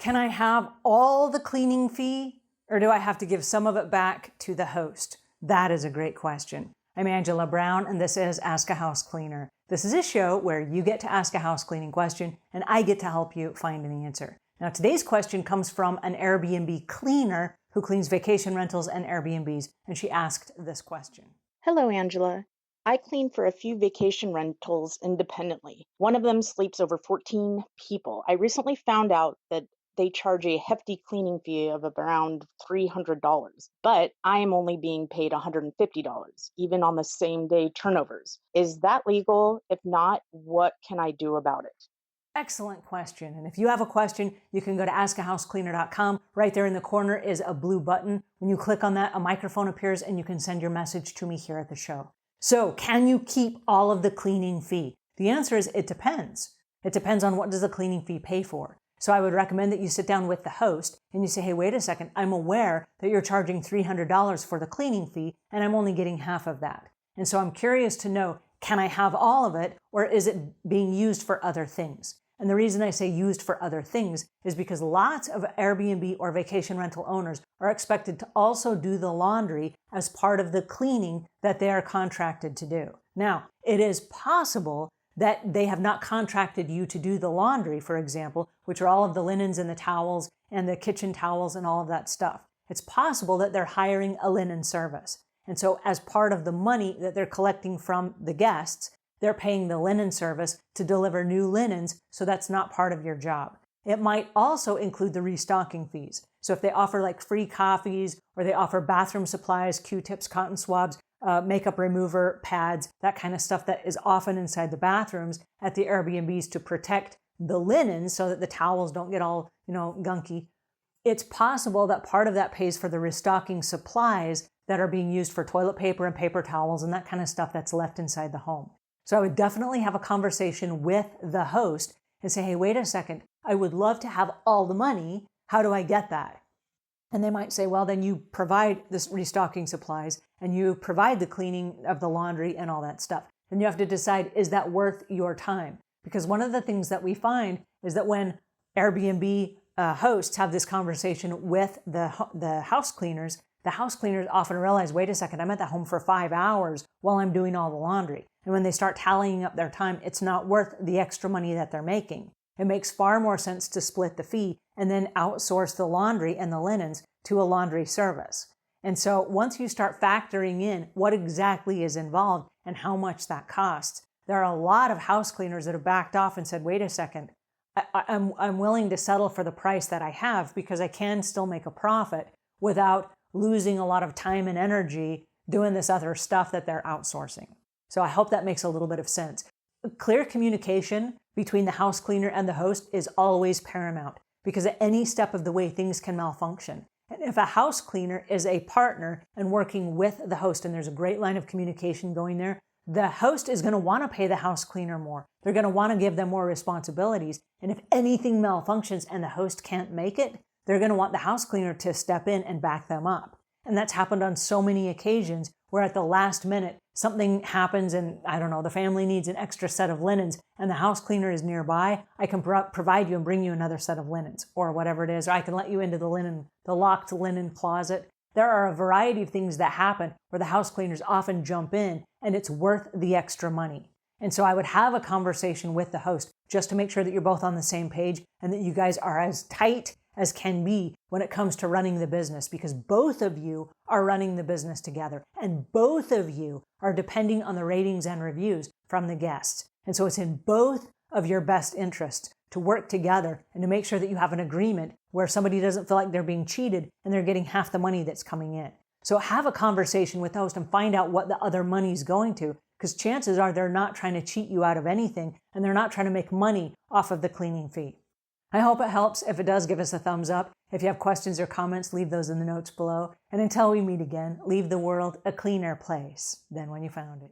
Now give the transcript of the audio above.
Can I have all the cleaning fee, or do I have to give some of it back to the host? That is a great question. I'm Angela Brown, and this is Ask a House Cleaner. This is a show where you get to ask a house cleaning question, and I get to help you find an answer. Now, today's question comes from an Airbnb cleaner who cleans vacation rentals and Airbnbs, and she asked this question. Hello, Angela. I clean for a few vacation rentals independently. One of them sleeps over 14 people. I recently found out that they charge a hefty cleaning fee of around $300, but I am only being paid $150, even on the same day turnovers. Is that legal? If not, what can I do about it? Excellent question. And if you have a question, you can go to askahousecleaner.com. Right there in the corner is a blue button. When you click on that, a microphone appears and you can send your message to me here at the show. So, can you keep all of the cleaning fee? The answer is it depends. It depends on what does the cleaning fee pay for. So I would recommend that you sit down with the host and you say, hey, wait a second, I'm aware that you're charging $300 for the cleaning fee and I'm only getting half of that. And so I'm curious to know, can I have all of it, or is it being used for other things? And the reason I say used for other things is because lots of Airbnb or vacation rental owners are expected to also do the laundry as part of the cleaning that they are contracted to do. Now, it is possible that they have not contracted you to do the laundry, for example, which are all of the linens and the towels and the kitchen towels and all of that stuff. It's possible that they're hiring a linen service. And so as part of the money that they're collecting from the guests, they're paying the linen service to deliver new linens, so that's not part of your job. It might also include the restocking fees. So if they offer like free coffees, or they offer bathroom supplies, Q-tips, cotton swabs, makeup remover, pads, that kind of stuff that is often inside the bathrooms at the Airbnbs to protect the linens so that the towels don't get all, gunky. It's possible that part of that pays for the restocking supplies that are being used for toilet paper and paper towels and that kind of stuff that's left inside the home. So I would definitely have a conversation with the host and say, hey, wait a second, I would love to have all the money. How do I get that? And they might say, well, then you provide this restocking supplies and you provide the cleaning of the laundry and all that stuff. And you have to decide, is that worth your time? Because one of the things that we find is that when Airbnb hosts have this conversation with the house cleaners often realize, wait a second, I'm at the home for 5 hours while I'm doing all the laundry. And when they start tallying up their time, it's not worth the extra money that they're making. It makes far more sense to split the fee and then outsource the laundry and the linens to a laundry service. And so once you start factoring in what exactly is involved and how much that costs, there are a lot of house cleaners that have backed off and said, wait a second, I'm willing to settle for the price that I have because I can still make a profit without losing a lot of time and energy doing this other stuff that they're outsourcing. So I hope that makes a little bit of sense. Clear communication between the house cleaner and the host is always paramount because at any step of the way, things can malfunction. And if a house cleaner is a partner and working with the host, and there's a great line of communication going there, the host is going to want to pay the house cleaner more. They're going to want to give them more responsibilities. And if anything malfunctions and the host can't make it, they're going to want the house cleaner to step in and back them up. And that's happened on so many occasions where at the last minute, something happens and, the family needs an extra set of linens and the house cleaner is nearby. I can provide you and bring you another set of linens or whatever it is, or I can let you into the locked linen closet. There are a variety of things that happen where the house cleaners often jump in and it's worth the extra money. And so I would have a conversation with the host just to make sure that you're both on the same page and that you guys are as tight as can be when it comes to running the business, because both of you are running the business together and both of you are depending on the ratings and reviews from the guests. And so it's in both of your best interests to work together and to make sure that you have an agreement where somebody doesn't feel like they're being cheated and they're getting half the money that's coming in. So have a conversation with the host and find out what the other money's going to, because chances are they're not trying to cheat you out of anything and they're not trying to make money off of the cleaning fee. I hope it helps. If it does, give us a thumbs up. If you have questions or comments, leave those in the notes below. And until we meet again, leave the world a cleaner place than when you found it.